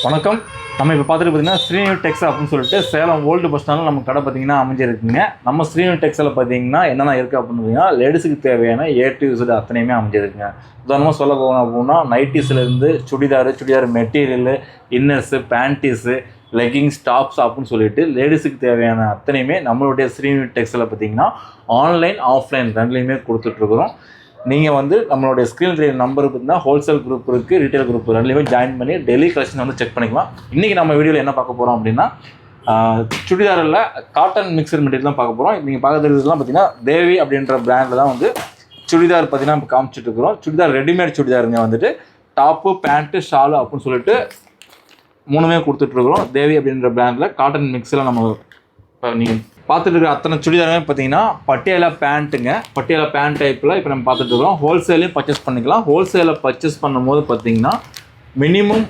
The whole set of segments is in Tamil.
வணக்கம். நம்ம இப்போ பார்த்துட்டு பார்த்தீங்கன்னா ஸ்ரீனிவாஸ் டெக்ஸ் அப்படின்னு சொல்லிட்டு சேலம் ஓல்டு பஸ் ஸ்டாண்டில் நம்ம கடை பார்த்தீங்கன்னா அமைஞ்சிருக்குங்க. நம்ம ஸ்ரீனிவாஸ் டெக்ஸில் பார்த்தீங்கன்னா என்னென்ன இருக்குது அப்படின்னு பார்த்தீங்கன்னா லேடிஸுக்கு தேவையான A to Z அத்தனையுமே அமைஞ்சிருக்குங்க. உதாரணமாக சொல்ல போகணும் அப்படின்னா நைட்டிஸ்லேருந்து churidar material, inners, panties, leggings, tops அப்படின்னு சொல்லிட்டு லேடிஸுக்கு தேவையான அத்தனையுமே நம்மளுடைய ஸ்ரீனிவாஸ் டெக்ஸில் பார்த்தீங்கன்னா ஆன்லைன் ஆஃப்லைன் ரெண்டுலேயுமே கொடுத்துட்ருக்குறோம். நீங்கள் வந்து நம்மளுடைய ஸ்க்ரீன் தெரிய நம்பருக்கு பார்த்தீங்கன்னா ஹோல்சேல் குரூப் இருக்குது, ரீட்டைல் குரூப் ரெண்டுலேயுமே ஜாயின் பண்ணி டெய்லி கலெக்ஷன் வந்து செக் பண்ணிக்கலாம். இன்றைக்கி நம்ம வீடியோவில் என்ன பார்க்க போகிறோம் அப்படின்னா சுடிதாரில் காட்டன் மிக்சர் மெட்டீரியல் தான் பார்க்க போகிறோம். நீங்கள் பார்க்குறதுலாம் பார்த்தீங்கன்னா தேவி அப்படின்ற பிராண்டில் தான் வந்து சுடிதார் பார்த்தீங்கன்னா இப்போ காமிச்சிட்டு இருக்கிறோம். சுடிதார் ரெடிமேட் சுடிதாருங்க வந்துட்டு டாப்பு, பேண்ட்டு, ஷாலு அப்படின்னு சொல்லிட்டு மூணுமே கொடுத்துட்ருக்குறோம். தேவி அப்படின்ற பிராண்டில் காட்டன் மிக்ஸில் நம்ம இப்போ நீங்கள் பார்த்துட்டு இருக்கிற அத்தனை சுடிதாருமே பார்த்தீங்கன்னா பட்டியாலா பேண்ட்டுங்க. பட்டியாலா பேண்ட் டைப்பில் இப்போ நம்ம பார்த்துட்டு இருக்கிறோம். ஹோல்சேலையும் பர்ச்சேஸ் பண்ணிக்கலாம். ஹோல்சேலில் பர்ச்சேஸ் பண்ணும்போது பார்த்தீங்கன்னா மினிமம்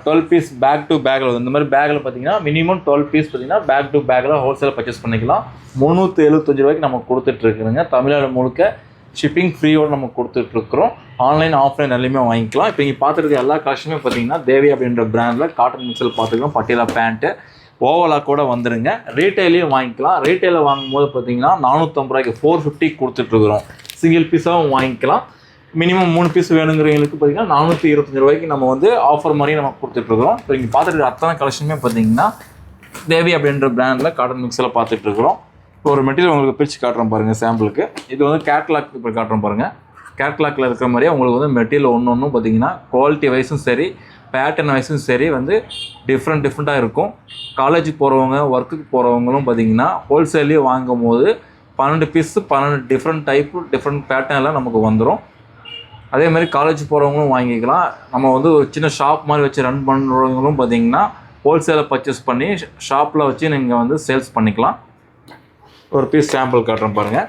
12 பீஸ் பேக் டு பேக்கில் வரும். இந்த மாதிரி பேக்கில் பார்த்தீங்கன்னா மினிமம் 12 பீஸ் பார்த்தீங்கன்னா பேக் டு பேக்கில் ஹோல்சேலில் பர்ச்சேஸ் பண்ணிக்கலாம். 375 ரூபாய்க்கு நம்ம கொடுத்துட்ருக்குறோங்க. தமிழ்நாடு முழுக்க ஷிப்பிங் ஃப்ரீயோடு நம்ம கொடுத்துட்ருக்குறோம். ஆன்லைன் ஆஃப்லைன் எல்லாமே வாங்கிக்கலாம். இப்போ இங்கே பார்த்துருக்க எல்லா கலெக்ஷனுமே பார்த்தீங்கன்னா தேவி அப்படின்ற பிராண்டில் காட்டன் மிக்ஸில் பார்த்துக்கலாம். பட்டியாலா பேண்ட்டு ஓவலாக கூட வந்துடுங்க. ரீட்டைலையும் வாங்கிக்கலாம். ரீட்டைலில் வாங்கும்போது பார்த்தீங்கன்னா 450 ரூபாய்க்கு 450 கொடுத்துட்ருக்குறோம். சிங்கிள் பீஸாகவும் வாங்கிக்கலாம். மினிமம் 3 பீஸ் வேணுங்கிறவங்களுக்கு பார்த்தீங்கன்னா 425 ரூபாய்க்கு நம்ம வந்து ஆஃபர் மாதிரி நம்ம கொடுத்துட்ருக்குறோம். இப்போ இங்கே பார்த்துட்டு அத்தனை கலெக்ஷனுமே பார்த்தீங்கன்னா தேவி அப்படின்ற பிராண்டில் காட்டன் மிக்ஸில் பார்த்துட்ருக்குறோம். இப்போ ஒரு மெட்டீரியல் உங்களுக்கு பிரித்து காட்டுறோம் பாருங்கள் சாம்பிளுக்கு. இது வந்து கேட்லாக் இப்போ காட்டுறோம் பாருங்கள். கேட்லாக்கில் இருக்கிற மாதிரியே உங்களுக்கு வந்து மெட்டீரியல் ஒன்று பார்த்தீங்கன்னா குவாலிட்டி வைஸும் சரி, பேட்டர்ன் வைஸும் சரி வந்து டிஃப்ரெண்ட்டாக இருக்கும். காலேஜுக்கு போகிறவங்க, ஒர்க்குக்கு போகிறவங்களும் பார்த்தீங்கன்னா ஹோல்சேல்லேயே வாங்கும் போது 12 பீஸு 12 டிஃப்ரெண்ட் டைப்பு டிஃப்ரெண்ட் பேட்டர்னில் நமக்கு வந்துடும். அதேமாதிரி காலேஜ் போகிறவங்களும் வாங்கிக்கலாம். நம்ம வந்து ஒரு சின்ன ஷாப் மாதிரி வச்சு ரன் பண்ணுறவங்களும் பார்த்தீங்கன்னா ஹோல்சேலில் பர்ச்சேஸ் பண்ணி ஷாப்பில் வச்சு நீங்கள் வந்து சேல்ஸ் பண்ணிக்கலாம். ஒரு பீஸ் சாம்பிள் காட்டுறோம் பாருங்கள்.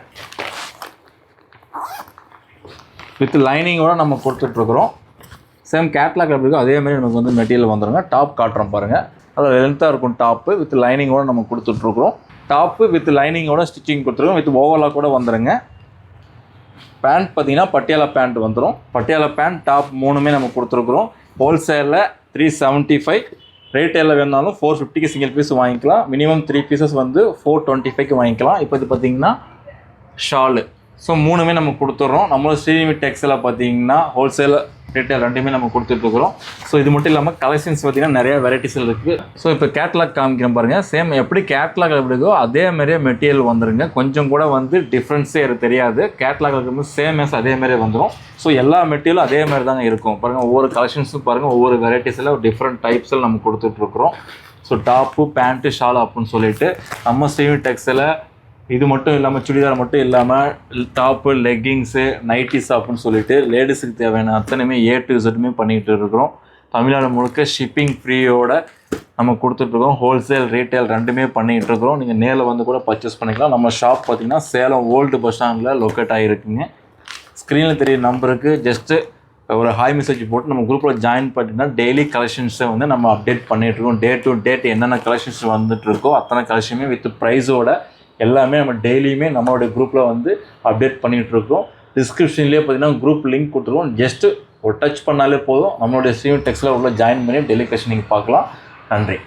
வித் லைனிங்கோடு நம்ம கொடுத்துட்ருக்குறோம். சேம் கேட்லாக் எப்படி இருக்கோ அதேமாதிரி நமக்கு வந்து மெட்டீரியல் வந்துடுங்க. டாப் காட்டுறோம் பாருங்கள். அது லென்த்தாக இருக்கும். டாப்பு வித் லைனிங்கோடு நம்ம கொடுத்துட்ருக்குறோம். டாப்பு வித் லைனிங்கோட ஸ்டிச்சிங் கொடுத்துருக்கோம். வித் ஓவலாக கூட வந்துடுங்க. பேண்ட் பார்த்தீங்கன்னா பட்டியாலா பேண்ட் வந்துடும். பட்டியாலா பேண்ட் டாப் மூணுமே நம்ம கொடுத்துருக்குறோம். ஹோல்சேலில் 375, ரீட்டைலில் வேணாலும் 450க்கு சிங்கிள் பீஸ் வாங்கிக்கலாம். மினிமம் 3 பீசஸ் வந்து 425க்கு வாங்கிக்கலாம். இப்போ இது பார்த்தீங்கன்னா ஷாலு. ஸோ மூணுமே நம்ம கொடுத்துட்றோம். நம்மளோட ஸ்ரீனிவாஸ் டெக்ஸில் பார்த்தீங்கன்னா ஹோல்சேல் ரீட்டைல் ரெண்டுமே நம்ம கொடுத்துட்ருக்குறோம். ஸோ இது மட்டும் இல்லாமல் கலெக்ஷன்ஸ் பார்த்தீங்கன்னா நிறையா வெரைட்டிஸ் இருக்குது. ஸோ இப்போ கேட்லாக் காமிக்கிறோம் பாருங்கள். சேம் எப்படி கேட்லாக் எப்படி இருக்கோ அதே மாதிரியே மெட்டீரியல் வந்துடுங்க. கொஞ்சம் கூட வந்து டிஃப்ரென்ஸே தெரியாது. கேட்லாக் இருக்கும்போது சேம் அதே மாதிரியே வந்துடும். ஸோ எல்லா மெட்டீரியலும் அதே மாதிரி தாங்க இருக்கும் பாருங்கள். ஒவ்வொரு கலெக்ஷன்ஸும் பாருங்கள், ஒவ்வொரு வெரைட்டிஸில் டிஃப்ரெண்ட் டைப்ஸில் நம்ம கொடுத்துட்ருக்குறோம். ஸோ டாப்பு, பேண்ட்டு, ஷால் அப்படின்னு சொல்லிட்டு நம்ம ஸ்ரீனிவாஸ் டெக்ஸில் இது மட்டும் இல்லாமல் சுடிதார் மட்டும் இல்லாமல் டாப்பு, லெக்கிங்ஸு, நைட்டிஸ் அப்படின்னு சொல்லிட்டு லேடிஸுக்கு தேவையான அத்தனையுமே A to Z பண்ணிகிட்டு இருக்கிறோம். தமிழ்நாடு முழுக்க ஷிப்பிங் ஃப்ரீயோட நம்ம கொடுத்துட்ருக்கோம். ஹோல்சேல் ரீட்டைல் ரெண்டுமே பண்ணிகிட்டு இருக்கிறோம். நீங்கள் நேரில் வந்து கூட பர்ச்சேஸ் பண்ணிக்கலாம். நம்ம ஷாப் பார்த்திங்கன்னா சேலம் ஓல்டு பஸ் ஸ்டாண்டில் லொக்கேட் ஆகிருக்குங்க. ஸ்க்ரீனில் தெரிய நம்பருக்கு ஜஸ்ட்டு ஒரு ஹாய் மெசேஜ் போட்டு நம்ம குரூப்பில் ஜாயின் பண்ணிட்டீங்கன்னா டெய்லி கலெக்ஷன்ஸை வந்து நம்ம அப்டேட் பண்ணிகிட்ருக்கோம். டே டு டேட் என்னென்ன கலெக்ஷன்ஸ் வந்துட்டுருக்கோ அத்தனை கலெக்ஷனுமே வித் ப்ரைஸோட எல்லாமே நம்ம டெய்லியுமே நம்மளுடைய குரூப்பில் வந்து அப்டேட் பண்ணிகிட்ருக்கோம். டிஸ்கிரிப்ஷன்லேயே பார்த்தீங்கன்னா குரூப் லிங்க் கொடுத்துருவோம். ஜஸ்ட்டு ஒரு டச் பண்ணாலே போதும். நம்மளுடைய ஸ்ரீனிவாஸ் டெக்ஸில் உள்ள ஜாயின் பண்ணி டெய்லி கலெக்ஷன் நீங்கள் பார்க்கலாம். நன்றி.